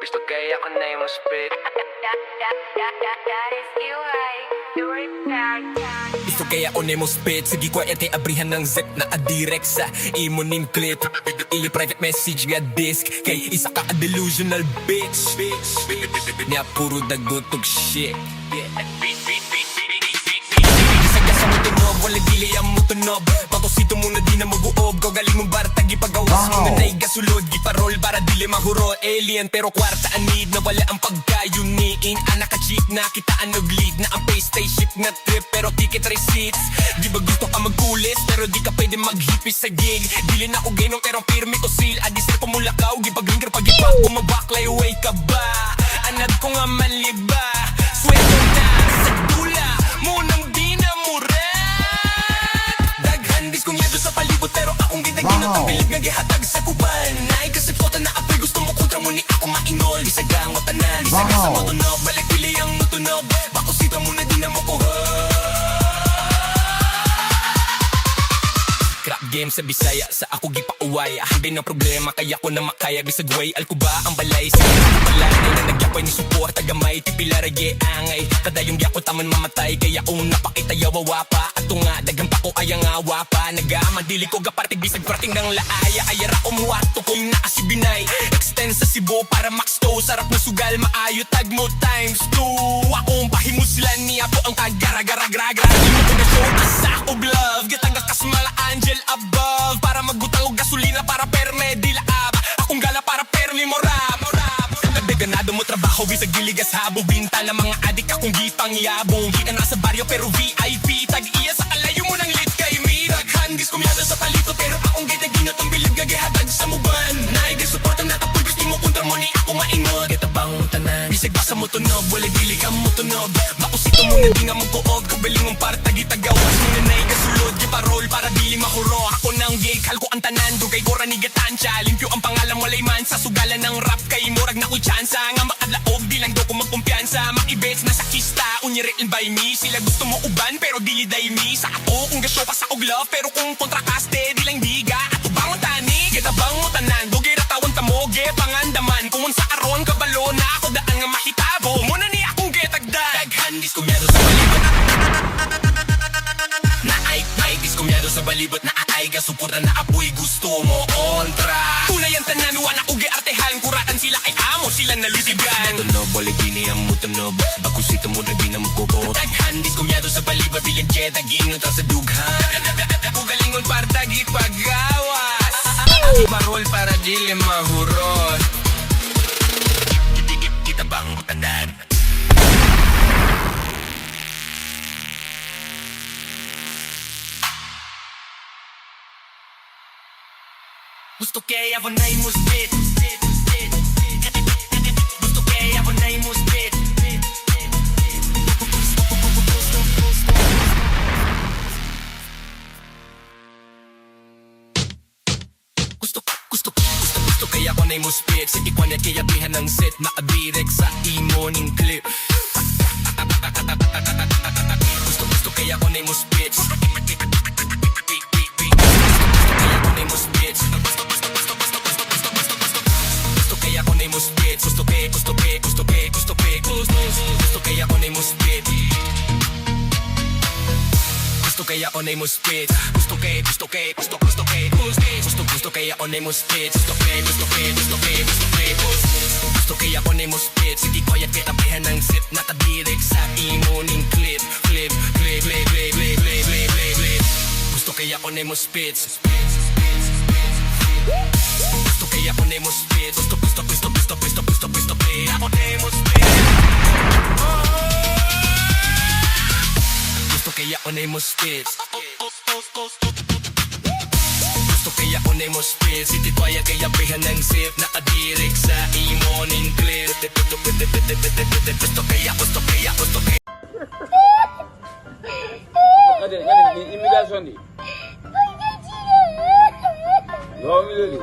Gusto kaya ko na yung spit. Gusto kaya ko nemo spit. Sige ko ete abrihan ng zip na adirect sa imo ning clip. Ili private message nga disk. Kay isa ka a delusional bitch. Niya puro dagotog shit. Isa mo tunog, wala dili ang mo tunog. Patosito mo na di na maguob. Galing mong baratag ipagawas mo na naigasulod. Giparol para dili mahuro. Alien pero kwarta anid na wala ang pagkayuniin. Anak ka cheap na kitaan og lead. Na ang pay spaceship na trip pero ticket receipts. Di ba gusto ka magkulis pero di ka pwede maghipis sa gig. Dili na ako gainom pero pirmi ko seal. Adisir pamulakaw, gipag-rinker pag-ipak. Bumabaklay, way ka ba? Anad ko nga manliba. Sweldo na sa dula munang di na murat. Daghan diskunyado sa palibot pero akong ginaginot ang bilib nga gihatag sa kuban. Naay kasi pota na apoy gusto mo kontra mo ni ako mainol. Isagang o tanan, isagang sa matunog. Balik pili ang mutunog, bakusita mo na di na mo kuha. Crap game sa Bisaya, sa ako gipauway. Ahagay ng problema, kaya ko na makaya. Bisag way, alkuba ang balay. Sige na balay, na nagyapay ni support. Tagamay, tipila rage angay. Kadayong gyakot taman mamatay. Kaya kung napakita yawawa pa. Ato nga, dagang pa ko ayang awa pa. Nagamadili ko gapartig, bisag parating ng laaya. Ayara umuwato kong naasibinay. Extend sa Cebu para max to. Sarap na sugal, maayo tag mo times 2. Akong pahimuslan niya po ang kagara-gara-gra-gra. Di mo ko na show, asa ko love. Gitangga kasmala angel above. Para magbutang og gasolina para perme di laab. Akong gala para permi morab. Ganado mo trabaho, bisag giligas habo. Binta ng mga adik akong gipangyabong. Di ka nasa baryo pero VIP. Tag-iya sa kalayo mo ng lit kay me. Daghan, diskumyado sa palito. Pero akong gitaginot ang bilib gagihatag sa muban. Naigasupport ang natapoy, gusto mo kontra mo ni ako mainod. Kitabang tanan, bisag basa mo tunog. Wala dili ka mo tunog. Makusito mo na di nga magkuog. Kabaling mong para tagitagawas mo na naigasulod. Giparol para dili mahuro. Ako nang gig, halko ang tanan. Dugay ko ranigatansya. Limpyo ang pangalan walay man. Sa sugalan ng rap kay murag na kuy chance. Nga makadlaog, di lang daw ko magkumpiyansa. Makibets na sa kista, unyirin by me. Sila gusto mo uban, pero dili day me. Sa ako, kung gasyo pa sa og love. Pero kung kontrakaste, di lang diga. Ato bangon tani, gitabang mo tanan. Dugi ratawan tamoge, pangandaman. Kung sa aron, kabalo na ako daan nga mahitabo. Muna ni akong getagdag. Daghan, diskumyado sa balibot. Naay, diskumyado sa balibot. Naay, gasuporta na apoy, gusto mo kontra. Tunay ang tanan, wana ko giartehan. Kuratan sila kay amo, sila nalutigan. Tunog, waligini ang mutunog. Bakusito mo na di na magkukot. Daghan, diskumyado sa balibot. Bilang jet, aginot sa dughan. Ugalingon para tagit paggawas. Iparol para dili mahurot. Kita bang tanan? Gusto kaya ako na yung spit. Gusto kaya ako na yung spit. Gusto kaya ako na yung spit. Sige ko na kaya bihan ng set. Nakadirect sa imo ning clip. Gusto kaya ako na yung spit. Gusto kaya ako na yung spit. Gusto kaya ako na yung spit. Gusto kaya ako na yung spit. Gusto kaya ako na yung spit. Gusto kaya ako na yung spit. Gusto kaya ako na yung spit. Sige ko yan kaya tabihan ng sip. Nakadirect sa imo ning clip. Gusto kaya ako na yung spit. Gusto kaya ako na yung spit. Gusto kaya ako na yung spit. Gusto kaya ako na yung spit. Gusto kaya ako na yung spit. City toya kaya bihan ng sip. Nakadirect sa imo ning clip. Gusto kaya Hadi imitasyon di. Devam edelim.